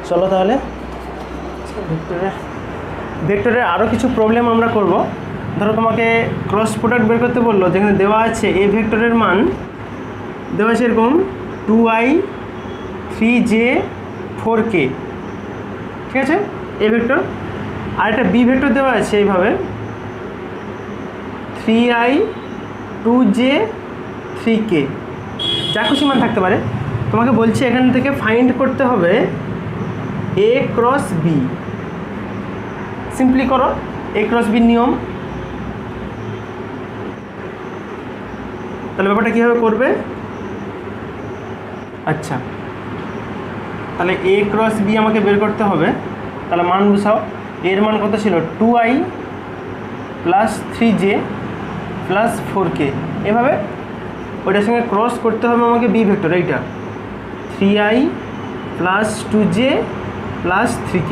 চলো তাহলে ভেক্টরের আরও কিছু প্রবলেম আমরা করব। ধরো তোমাকে ক্রস প্রোডাক্ট বের করতে বললো, যেখানে দেওয়া আছে এ ভেক্টরের মান দেওয়া আছে এরকম 2i 3j 4k, ঠিক আছে এ ভেক্টর। আর একটা বি ভেক্টর দেওয়া আছে এইভাবে 3i 2j 3k, যা খুশি মান থাকতে পারে। তোমাকে বলছি এখান থেকে ফাইন্ড করতে হবে এ ক্রস বি। সিম্পলি করো এ ক্রস বির নিয়ম। তাহলে ব্যাপারটা কীভাবে করবে? আচ্ছা, তাহলে এ ক্রস বি আমাকে বের করতে হবে। তাহলে মান বসাও। এর মান কত ছিল? 2i plus 3j plus 4k। এভাবে ওইটার সঙ্গে ক্রস করতে হবে আমাকে বি ভেক্টর, এইটা 3i plus 2j plus 3k।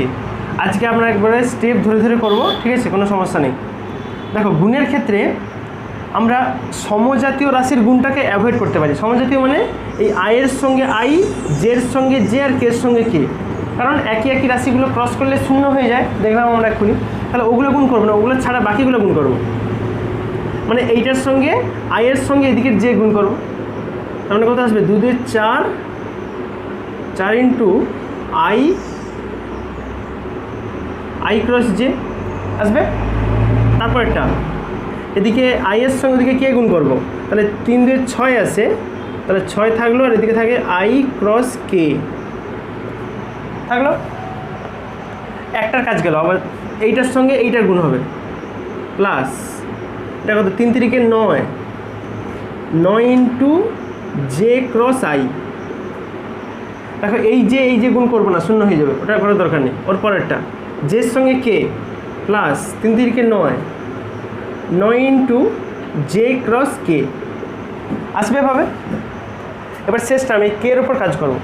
আজকে আমরা একবারে স্টেপ ধরে ধরে করব, ঠিক আছে, কোনো সমস্যা নেই। দেখো গুণের ক্ষেত্রে আমরা সমজাতীয় রাশির গুণটাকে অ্যাভয়েড করতে পারি। সমজাতীয় মানে এই আয়ের সঙ্গে আই, জের সঙ্গে জে, আর কের সঙ্গে কে, কারণ একই একই রাশিগুলো ক্রস করলে শূন্য হয়ে যায়, দেখলাম আমরা এক্ষুনি। তাহলে ওগুলো গুণ করবো না, ওগুলো ছাড়া বাকিগুলো গুণ করবো। মানে এইটার সঙ্গে আয়ের সঙ্গে এদিকের জে গুণ করবো। তার মানে কত আসবে? 2 দিয়ে 4, 4 ইন্টু আই ক্রস জে আসবে। তারপর একটা এদিকে আইয়ের সঙ্গে ওদিকে কে গুণ করবো, তাহলে 3 দিয়ে 6 আসে, তাহলে 6 থাকলো, আর এদিকে থাকে আই ক্রস কে থাকলো। একটার কাজ গেল। আবার এইটার সঙ্গে এইটার গুণ হবে, প্লাস এটা কত? 3 3 9, 9 ইন্টু জে ক্রস আই। দেখো এই যে গুণ করবো না, শূন্য হয়ে যাবে, ওটা করার দরকার নেই। ওর পরেরটা জের সঙ্গে k plus 3 3 9, 9 into j cross k আসবে ভাবে। এবার শেষটা আমি কে এর উপর কাজ করব,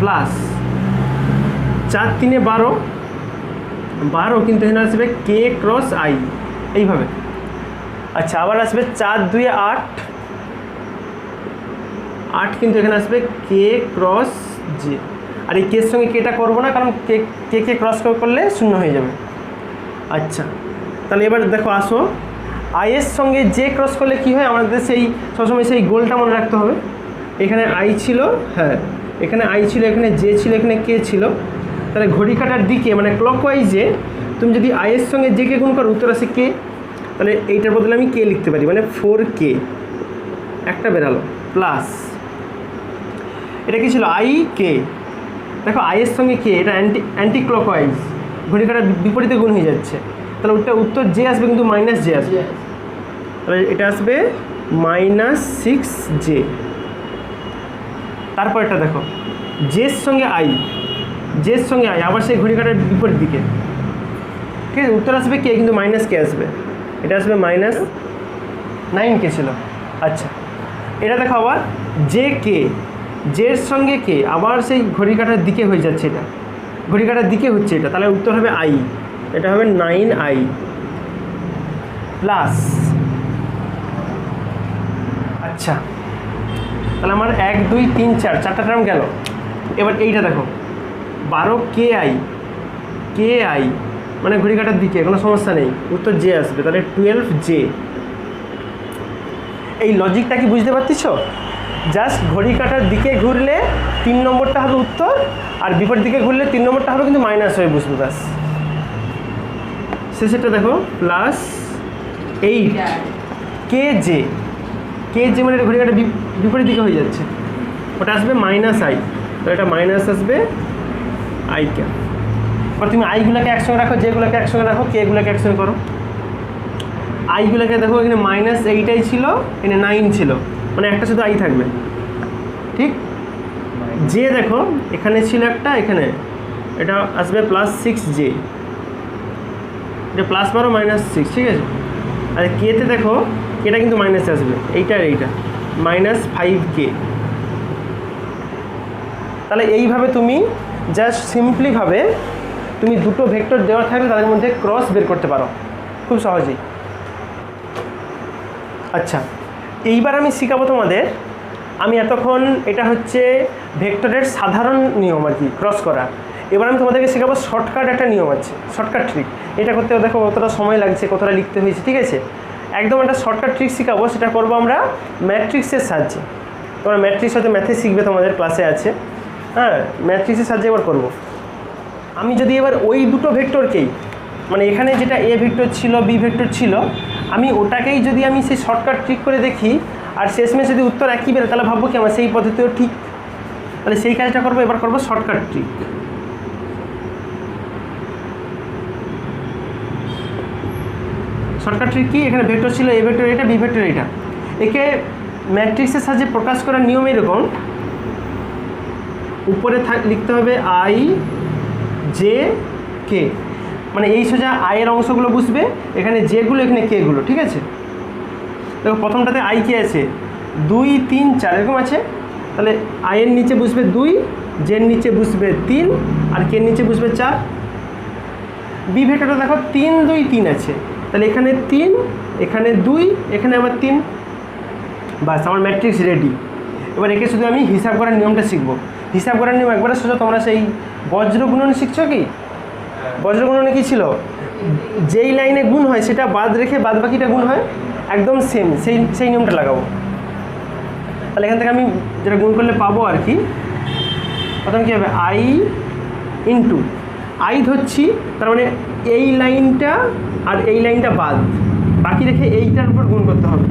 প্লাস 4 3 12, 12 কিন্তু এখানে আসবে কে ক্রস আই এইভাবে। আচ্ছা, আবার আসবে 4 2 8, 8 কিন্তু এখানে আসবে কে ক্রস জে। আর এই কের সঙ্গে কেটা করবো না, কারণ কে ক্রস করলে শূন্য হয়ে যাবে। আচ্ছা, তাহলে এবার দেখো আসো, আইয়ের সঙ্গে জে ক্রস করলে কি হয়, আমাদের সেই সবসময় সেই গোলটা মনে রাখতে হবে। এখানে আই ছিল, হ্যাঁ এখানে আই ছিল, এখানে জে ছিল, এখানে কে ছিল। তাহলে ঘড়ি কাটার দিকে মানে ক্লকওয়াইজে তুমি যদি আইয়ের সঙ্গে জে কে গুণ করো, উত্তর আসে কে। তাহলে এইটার বদলে আমি কে লিখতে পারি, মানে 4k একটা বেরালো, প্লাস এটা কি ছিল? I K. দেখো আইয়ের সঙ্গে কে, এটা অ্যান্টি ক্লকওয়াইজ, ঘড়ি কাটার বিপরীতে গুণ হয়ে যাচ্ছে। তাহলে উত্তর জে আসবে, কিন্তু মাইনাস জে আসবে। তাহলে এটা আসবে -6j। তারপর এটা দেখো জের সঙ্গে আই, জের সঙ্গে আই আবার সেই ঘড়ি কাটার বিপরীত দিকে, ঠিক আছে। উত্তর আসবে কে, কিন্তু মাইনাস কে আসবে। এটা আসবে -9k ছিল। আচ্ছা, এটা দেখো আবার জে কে, জের সঙ্গে কে আবার সেই ঘড়ি কাটার দিকে হয়ে যাচ্ছে, এটা ঘড়ি কাটার দিকে হচ্ছে এটা। তাহলে উত্তর হবে আই, এটা হবে 9i প্লাস। আচ্ছা, তাহলে আমার 1 2 3 4 চারটা টার্ম গেল। এবার এইটা দেখো 12ki, ki মানে ঘড়ি কাটার দিকে, কোনো সমস্যা নেই, উত্তর জে আসবে। তাহলে 12j। এই লজিকটা কি বুঝতে পারছিস? জাস্ট ঘড়ি কাটার দিকে ঘুরলে 3 নম্বরটা হবে উত্তর, আর বিপরীত দিকে ঘুরলে 3 নম্বরটা হবে কিন্তু মাইনাস হয়ে বুঝবে, ব্যাস। শেষেরটা দেখো প্লাস 8kj, কেজে মানে ঘড়ি কাটার বিপরীত দিকে হয়ে যাচ্ছে, ওটা আসবে -i। তো এটা মাইনাস আসবে আই কে। এবার তুমি আইগুলোকে একসঙ্গে রাখো, যেগুলোকে একসঙ্গে রাখো, কেগুলোকে একসঙ্গে করো। আইগুলোকে দেখো এখানে -8i ছিল, এখানে 9 ছিল, মানে একটা শুধু আই থাকবে, ঠিক। জে দেখো এখানে ছিল একটা, এখানে এটা আসবে +6j, এটা +12 -6, ঠিক আছে। আর কেতে দেখো এটা কিন্তু মাইনাসে আসবে, এইটা আর এইটা, -5k। তাহলে এইভাবে তুমি জাস্ট সিম্পলিভাবে তুমি দুটো ভেক্টর দেওয়া থাকলে তাদের মধ্যে ক্রস বের করতে পারো খুব সহজেই। আচ্ছা, এইবার আমি শেখাবো তোমাদের, আমি এতক্ষণ এটা হচ্ছে ভেক্টরের সাধারণ নিয়ম আর কি, ক্রস করা। এবার আমি তোমাদেরকে শেখাবো শর্টকাট একটা নিয়ম আছে, শর্টকাট ট্রিক। এটা করতে দেখো কতটা সময় লাগছে, কতটা লিখতে হয়েছে, ঠিক আছে। একদম একটা শর্টকাট ট্রিক শেখাবো, সেটা করবো আমরা ম্যাট্রিক্সের সাহায্যে। তোমরা ম্যাট্রিক্স হয়তো ম্যাথে শিখবে, তোমাদের ক্লাসে আছে, হ্যাঁ। ম্যাট্রিক্সের সাহায্যে এবার করবো। আমি যদি এবার ওই দুটো ভেক্টরকেই, মানে এখানে যেটা এ ভেক্টর ছিল, বি ভেক্টর ছিল, আমি ওটাকেই যদি আমি সেই শর্টকাট ট্রিক করে দেখি আর শেষমেশ যদি উত্তর একই বেরোয়, তাহলে ভাববো কি আমার সেই পদ্ধতিও ঠিক। তাহলে সেই কাজটা করবো, এবার করবো শর্টকাট ট্রিক। শর্টকাট ট্রিক কি, এখানে ভেক্টর ছিল এ ভেক্টর এটা, বি ভেক্টর এটা, একে ম্যাট্রিক্সের সাহায্যে প্রকাশ করার নিয়ম এরকম, উপরে লিখতে হবে আই জে কে, মানে এই সোজা আয়ের অংশগুলো বুঝবে, এখানে জেগুলো এখানে কেগুলো, ঠিক আছে। দেখো প্রথমটাতে আই কে আছে 2 3 4 এরকম আছে, তাহলে আয়ের নিচে বুঝবে 2, জের নিচে বুঝবে 3, আর কের নিচে বুঝবে 4। বি ভেক্টরটা দেখো 3 2 3 আছে, তাহলে এখানে 3, এখানে 2, এখানে আবার 3, বাস আমার ম্যাট্রিক্স রেডি। এবার একে শুধু আমি হিসাব করার নিয়মটা শিখবো। হিসাব করার নিয়ম একবারে সোজা, তোমরা সেই বজ্র গুণন শিখছো কি? বজ্র গুণনে কী ছিল, যেই লাইনে গুণ হয় সেটা বাদ রেখে বাদ বাকিটা গুণ হয়, একদম সেম সেই নিয়মটা লাগাবো। তাহলে এখান থেকে আমি যেটা গুণ করলে পাবো আর কি, প্রথমে কী হবে আই ইন্টু আই ধরছি, তার মানে এই লাইনটা আর এই লাইনটা বাদ, বাকি রেখে এইটার উপর গুণ করতে হবে।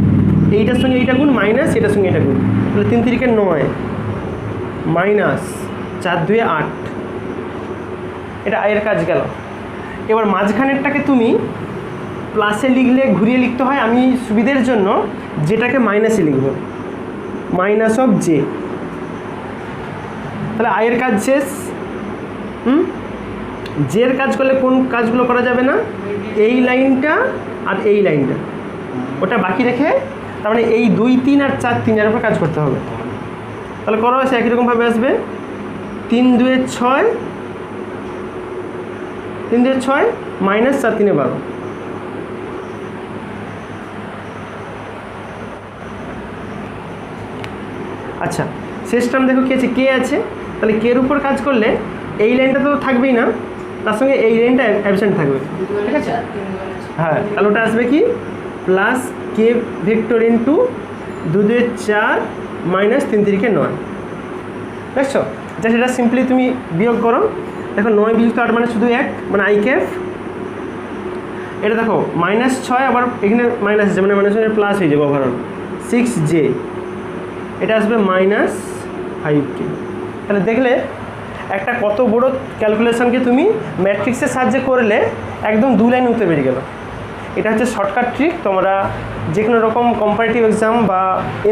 এইটার সঙ্গে এইটা গুণ মাইনাস এটার সঙ্গে এটা গুণ, তাহলে 3 3 9 মাইনাস 4 2 8, এটা আয়ের কাজ গেল। এবার মাঝখানেরটাকে তুমি প্লাসে লিখলে ঘুরিয়ে লিখতে হয়, আমি সুবিধের জন্য যেটাকে মাইনাসে লিখব, মাইনাস অফ জে। তাহলে আয়ের কাজ শেষ। জের কাজ করলে কোন কাজগুলো করা যাবে না, এই লাইনটা আর এই লাইনটা, ওটা বাকি রেখে তার মানে এই 2 3 আর 4 3 এর উপর কাজ করতে হবে। তাহলে করো, সে একই রকমভাবে আসবে 3 2 6, 3 2 6 মাইনাস 4 3 12। আচ্ছা, শেষ টার্ম দেখো কি আছে, কে আছে, তাহলে কের উপর কাজ করলে এই লাইনটা তো থাকবেই না, তার সঙ্গে এই লাইনটা অ্যাবসেন্ট থাকবে, ঠিক আছে। হ্যাঁ, তাহলে ওটা আসবে কি প্লাস কে ভেক্টর ইন্টু 2 2 4 মাইনাস 3 3 9, দেখছো। যা সেটা সিম্পলি তুমি বিয়োগ করো, দেখো 9 বিযুক্ত 8 মানে শুধু 1, মানে আই ক্যাপ। এটা দেখো -6, আবার এখানে মাইনাস আছে, মানে মাইনাস প্লাস হয়ে যাবে ওভারঅল 6j, এটা আসবে -5k। তাহলে দেখলে একটা কত বড় ক্যালকুলেশনকে তুমি ম্যাট্রিক্সের সাহায্যে করলে একদম 2 লাইন উত্তর বেরিয়ে গেল। এটা হচ্ছে শর্টকাট ট্রিক। তোমরা যে কোনো রকম কম্পারেটিভ এক্সাম বা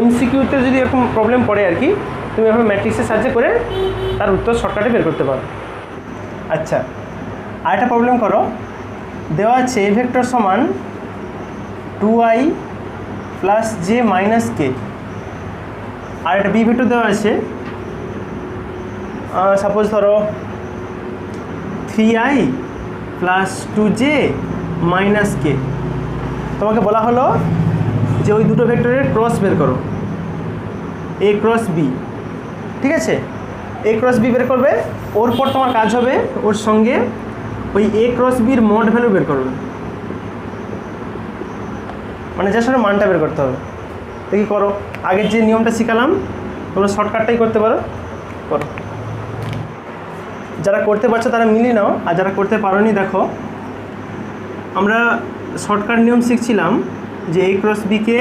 এমসিকিউতে যদি এরকম প্রবলেম পড়ে আর কি, তুমি এভাবে ম্যাট্রিক্সের সাহায্যে করে তার উত্তর শর্টকাটে বের করতে পারো। আচ্ছা, আরেকটা প্রবলেম করো, দেওয়া আছে এ ভেক্টর সমান 2i প্লাস জে মাইনাস কে, আর একটা বি ভেক্টর দেওয়া আছে সাপোজ ধরো 3i প্লাস 2j মাইনাস কে। তোমাকে বলা হলো যে ওই দুটো ভেক্টরের ক্রস বের করো, এ ক্রস বি, ঠিক আছে। এ ক্রস বি বের করবে, ওর পর তোমার কাজ হবে ওর সঙ্গে ওই এ ক্রস বির মড ভ্যালু বের করবে, মানে যার সাথে মানটা বের করতে হবে। দেখি করো, আগের যে নিয়মটা শিখালাম তোমরা শর্টকাটটাই করতে পারো, করো। যারা করতে পারছো তারা মিলিয়ে নাও, আর যারা করতে পারোনি দেখো, আমরা শর্টকাট নিয়ম শিখছিলাম যে এ ক্রস বিকে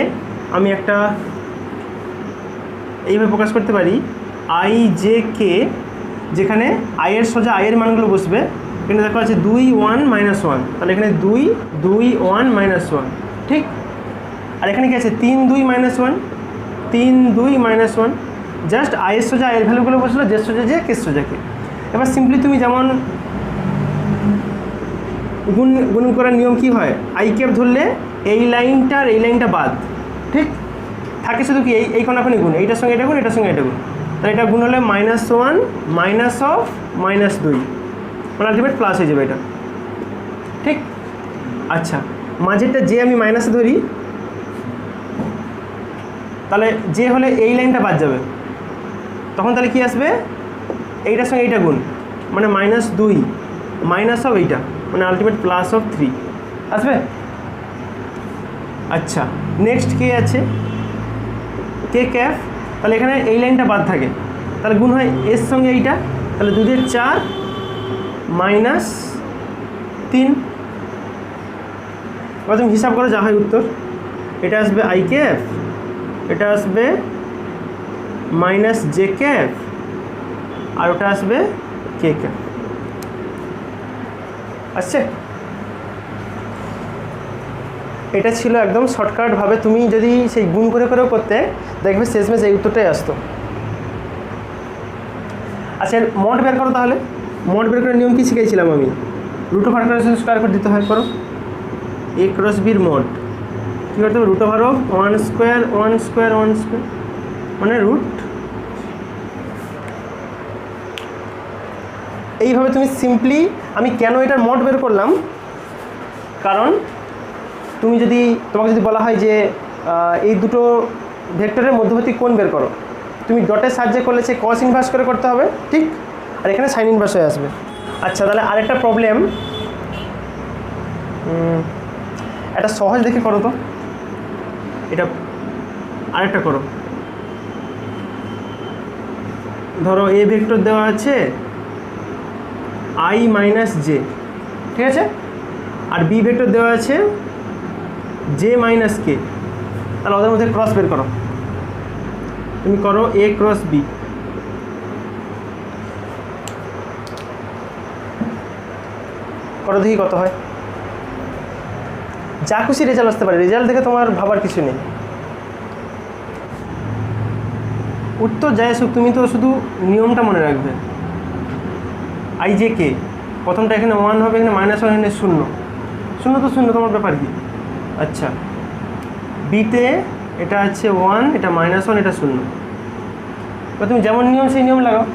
আমি একটা এইভাবে প্রকাশ করতে পারি আই জে কে, যেখানে আয়ের সোজা আয়ের মানগুলো বসবে। এখানে দেখো আছে 2 1 -1, তাহলে এখানে 2 2 1 -1, ঠিক। আর এখানে কি আছে 3 2 -1, 3 2 -1, জাস্ট আয়ের সোজা আয়ের ভ্যালুগুলো বসলো, জের সোজা জে, কের সোজা কে। এবার সিম্পলি তুমি যেমন গুণ করার নিয়ম কি হয়, আই ক্যাপ ধরলে এই লাইনটা আর এই লাইনটা বাদ, ঠিক থাকে শুধু কি এই কোনাখনি গুণ, এইটার সঙ্গে এটা গুণ, এটার সঙ্গে এটা গুণ, তাহলে এটা গুণ হলে -1 মাইনাস অফ -2, মানে আলটিমেট প্লাস হয়ে যাবে এটা, ঠিক। আচ্ছা, মাঝেরটা যে আমি মাইনাসে ধরি, তাহলে যে হলে এই লাইনটা বাদ যাবে, তখন তাহলে কি আসবে, এইটার সঙ্গে এইটা গুণ, মানে -2 মাইনাস অফ এইটা মানে আলটিমেট প্লাস অফ 3 আসবে। আচ্ছা নেক্সট কে আছে কে ক্যাফ, তাহলে এখানে এই লাইনটা বাদ থাকে, তাহলে গুণ হয় এর সঙ্গে এইটা, তাহলে 2 দিয়ে 4 মাইনাস 3। এবার তুমি হিসাব করো যা হয় উত্তর। এটা আসবে আই ক্যাফ, এটা আসবে মাইনাস জে ক্যাফ, আর ওটা আসবে কে ক্যাফ। আসছে, এটা ছিল একদম শর্টকাটভাবে। তুমি যদি সেই গুণ করে করেও করতে দেখবে শেষমেশ এই উত্তরটাই আসতো। আচ্ছা মড বের করো তাহলে। মড বের করার নিয়ম কি শিখেছিলাম আমি? রুট ওভার স্কোয়ার করে দিতে হয়। করো এ ক্রস বির মড কী করতে হবে? Root over of 1 square 1 square 1 square মানে রুট। এইভাবে তুমি সিম্পলি, আমি কেন এটার মড বের করলাম, কারণ তুমি যদি তোমাকে যদি বলা হয় যে এই দুটো ভেক্টরের মধ্যবর্তী কোণ বের করো, তুমি ডটের সাহায্যে করলে সে কস ইনভার্স করে করতে হবে, ঠিক? আর এখানে সাইন ইনভার্স হয়ে আসবে। আচ্ছা তাহলে আরেকটা প্রবলেম, এটা সহজ দেখে করো তো, এটা আরেকটা করো। ধরো এ ভেক্টর দেওয়া আছে আই মাইনাস জে, ঠিক আছে, আর বি ভেক্টর দেওয়া আছে জে মাইনাস কে, তাহলে ওদের মধ্যে ক্রস বের করো। তুমি করো এ ক্রস বি, করো দেখি কত হয়। যা খুশি রেজাল্ট আসতে পারে, রেজাল্ট দেখে তোমার ভাবার কিছু নেই। উত্তর যাই আসুক, তুমি তো শুধু নিয়মটা মনে রাখবে। আই জে কে, প্রথমটা এখানে 1 হবে, এখানে -1, এখানে 0, 0 তো 0, তোমার ব্যাপার কি। আচ্ছা বিতে এটা আছে 1, এটা -1, এটা 0। এবার তুমি যেমন নিয়ম সেই নিয়ম লাগাও,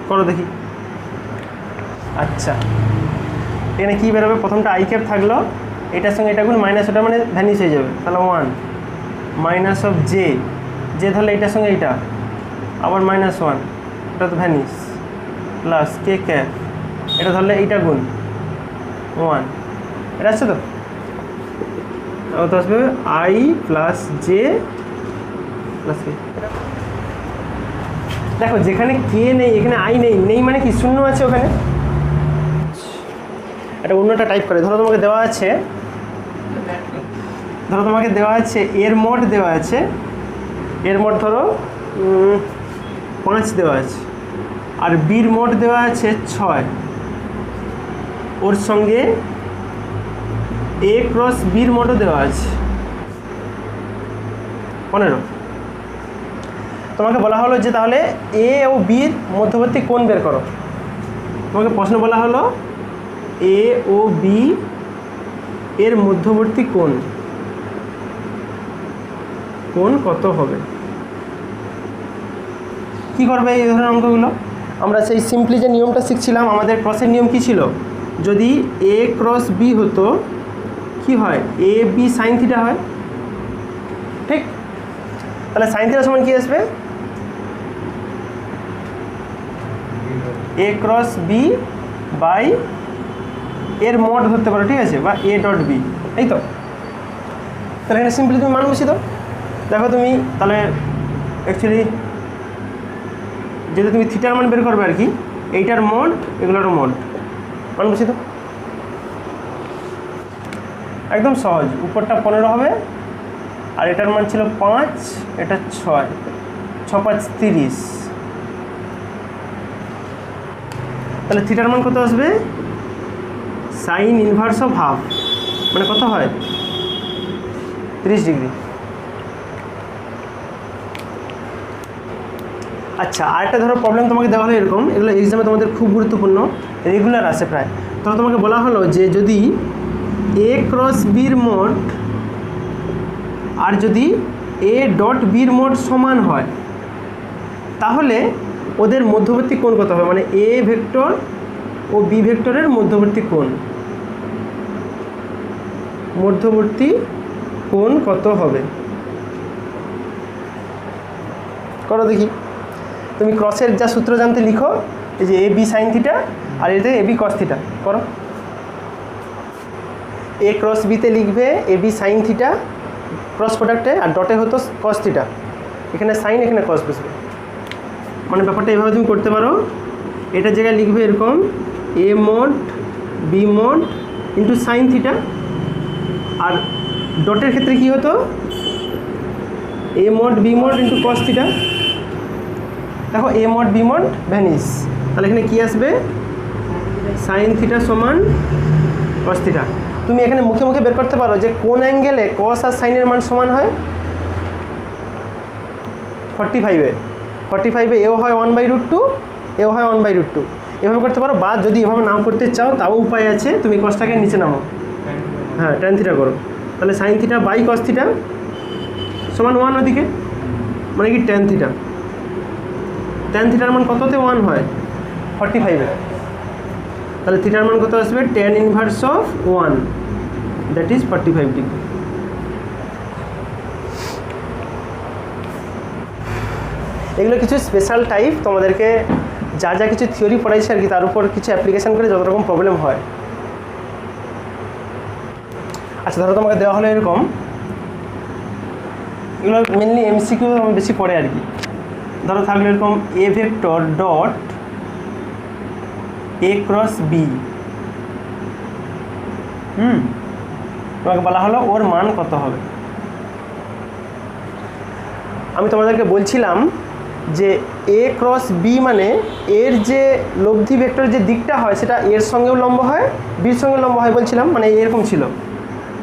করো দেখি। আচ্ছা এখানে কী বেরোবে? প্রথমটা আই ক্যাপ থাকলো, এটার সঙ্গে এটা গুণ মাইনাস, ওটা মানে ভ্যানিশ হয়ে যাবে, তাহলে 1 মাইনাস অফ জে, জে ধরলে এটার সঙ্গে এইটা আবার -1, ওটা তো ভ্যানিশ, প্লাস কে ক্যাপ, এটা ধরলে এইটা গুণ 1, এটা আসছে তো। তো আসবে আই প্লাস জে প্লাস কে। দেখো যেখানে কে নেই এখানে আই নেই, নেই মানে কি 0 আছে ওখানে। এটা অন্যটা টাইপ করে, ধরো তোমাকে দেওয়া আছে, এর মোড দেওয়া আছে, এর মোড ধরো 5 দেওয়া আছে, আর বির মোড দেওয়া আছে 6, ওর সঙ্গে এ ক্রস বির মোডও দেওয়া আছে 15। তোমাকে বলা হলো যে তাহলে এ ও বির মধ্যবর্তী কোণ বের করো। তোমাকে প্রশ্ন বলা হলো এ ও বি এর মধ্যবর্তী কোণ কত হবে। কি করবে এই ধরনের অঙ্কগুলো? আমরা সেই সিম্পলি যে নিয়মটা শিখছিলাম, আমাদের ক্রসের নিয়ম কি ছিল? যদি এ ক্রস বি হতো কি হয়? এ বি সাইন থিটা হয়, ঠিক? তাহলে সাইন থিটা সমান কি আসবে? এ ক্রস বি বাই এর মড ধরতে পারো, ঠিক আছে, বা এ ডট বি, এই তো। তাহলে এখানে সিম্পলি তুমি মান বসিয়ে দাও। দেখো তুমি তাহলে অ্যাকচুয়ালি যেটা তুমি থিটার মান বের করবে আর কি, এইটার মড এগুলোর মড, মান বসিয়ে দাও। একদম সহজ, উপরটা 15 হবে, আর এটার মান ছিল 5, এটা 6, 6 5 30। তাহলে থিটার মান কত আসবে? সাইন ইনভার্স অফ হাফ, মানে কত হয়? 30 ডিগ্রি। আচ্ছা আরেকটা ধরো প্রবলেম তোমাকে দেওয়া হলো এরকম, এগুলো এক্সামে তোমাদের খুব গুরুত্বপূর্ণ, রেগুলার আসে প্রায়। তখন তোমাকে বলা হলো যে যদি এ ক্রস বির মোড আর যদি এ ডট বির মোড সমান হয়, তাহলে ওদের মধ্যবর্তী কোণ কত হবে? মানে এ ভেক্টর ও বি ভেক্টরের মধ্যবর্তী কোণ কত হবে? করো দেখি। তুমি ক্রসের যা সূত্র জানতে লিখো, এই যে এ বি সাইন থিটা আর এতে এ বি কস থিটা করো। এ ক্রস বিতে লিখবে A B sine theta cross প্রোডাক্টে, আর ডটে হতো কস থিটা, এখানে সাইন এখানে কস বসবে। মানে ব্যাপারটা এভাবে তুমি করতে পারো, এটার জায়গায় লিখবে এরকম a mod b mod into sine theta, আর ডটের ক্ষেত্রে কী হতো a mod b mod into cos theta. দেখো a mod b mod vanish, তাহলে এখানে কী আসবে সাইন থিটা সমান কস থিটা। তুমি এখানে মুখে মুখে বের করতে পারো যে কোন অ্যাঙ্গেলে কস আর সাইনের মান সমান হয়, 45-এ 45-এ এও হয় 1/√2 এও হয় 1/√2, এভাবে করতে পারো। বা যদি এভাবে নাও করতে চাও তাও উপায় আছে, তুমি কসটাকে নিচে নামো, হ্যাঁ ট্যান থিটা করো, তাহলে sine theta by cos theta সমান 1 ওদিকে, মানে কি ট্যান থিটা। ট্যান থিটার মান কততে 1 হয় 45-এ, তাহলে থিটার মান কত আসবে tan inverse of 1 that is 45 degree. এগুলো কিছু স্পেশাল টাইপ, তোমাদেরকে যা যা কিছু থিওরি পড়াইছে আর কি তার উপর কিছু অ্যাপ্লিকেশান করে যত রকম প্রবলেম হয়। আচ্ছা ধরো তোমাকে দেওয়া হলো এরকম, এগুলো মেনলি এমসিকিউ বেশি পড়ে আর কি। ধরো থাকলে এরকম A vector dot A cross B, তোমাকে বলা হলো ওর মান কত হবে। আমি তোমাদেরকে বলছিলাম যে এ ক্রস বি মানে এর যে লব্ধি ভেক্টরের যে দিকটা হয় সেটা এর সঙ্গেও লম্ব হয় বির সঙ্গে লম্ব হয় বলছিলাম, মানে এরকম ছিল।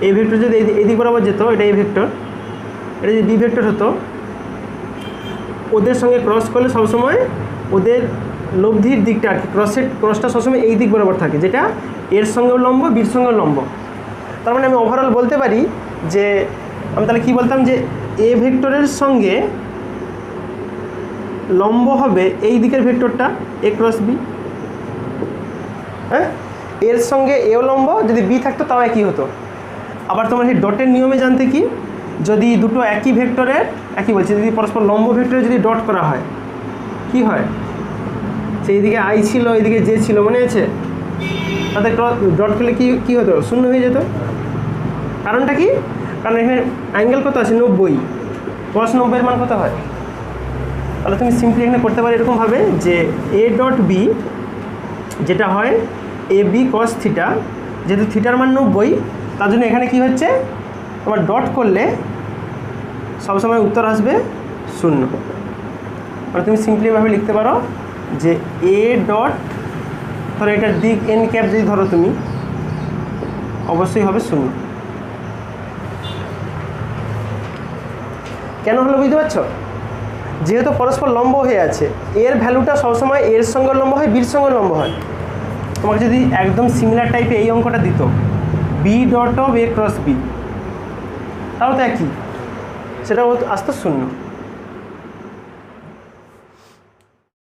এ ভেক্টর যদি এই দিক বরাবর যেত, এটা এ ভেক্টর, এটা যদি বি ভেক্টর হতো, ওদের সঙ্গে ক্রস করলে সবসময় ওদের লব্ধির দিকটা আর কি ক্রসটা সবসময় এই দিক বরাবর থাকে, যেটা এর সঙ্গেও লম্ব বির সঙ্গেও লম্ব। তার মানে আমি ওভারঅল বলতে পারি যে আমি তাহলে কী বলতাম যে এ ভেক্টরের সঙ্গে লম্ব হবে এই দিকের ভেক্টরটা এ ক্রস বি, হ্যাঁ এর সঙ্গে এও লম্ব, যদি বি থাকতো তাও একই হতো। আবার তোমার সেই ডটের নিয়মে জানতে কি, যদি দুটো একই ভেক্টরের একই বলছি যদি পরস্পর লম্ব ভেক্টরে যদি ডট করা হয় কি হয়, সেই দিকে আই ছিল এইদিকে জে ছিল মনে আছে, তাতে ডট করলে কী হতো শূন্য হয়ে যেত। কারণটা কি, কারণ এখানে অ্যাঙ্গেল কত আছে 90, cos 90-এর মান কত হয়। তাহলে তুমি সিম্পলি এখানে করতে পারো এরকমভাবে যে এ ডট বি যেটা হয় এ বি কস থিটা, যেহেতু থিটার মান 90 তার জন্য এখানে কি হচ্ছে তোমার ডট করলে সবসময় উত্তর আসবে 0। মানে তুমি সিম্পলিভাবে লিখতে পারো যে এ ডট, ধরো এটার দিক এন ক্যাপ যদি ধরো তুমি, অবশ্যই হবে 0। কেন হলো বুঝতে পারছো, যেহেতু পরস্পর লম্ব হয়ে আছে, এর ভ্যালুটা সবসময় এর সঙ্গে লম্ব হয় বির সঙ্গে লম্ব হয়। তোমাকে যদি একদম সিমিলার টাইপে এই অঙ্কটা দিত B dot of A cross B, তাও তো একই, সেটাও আসতো 0।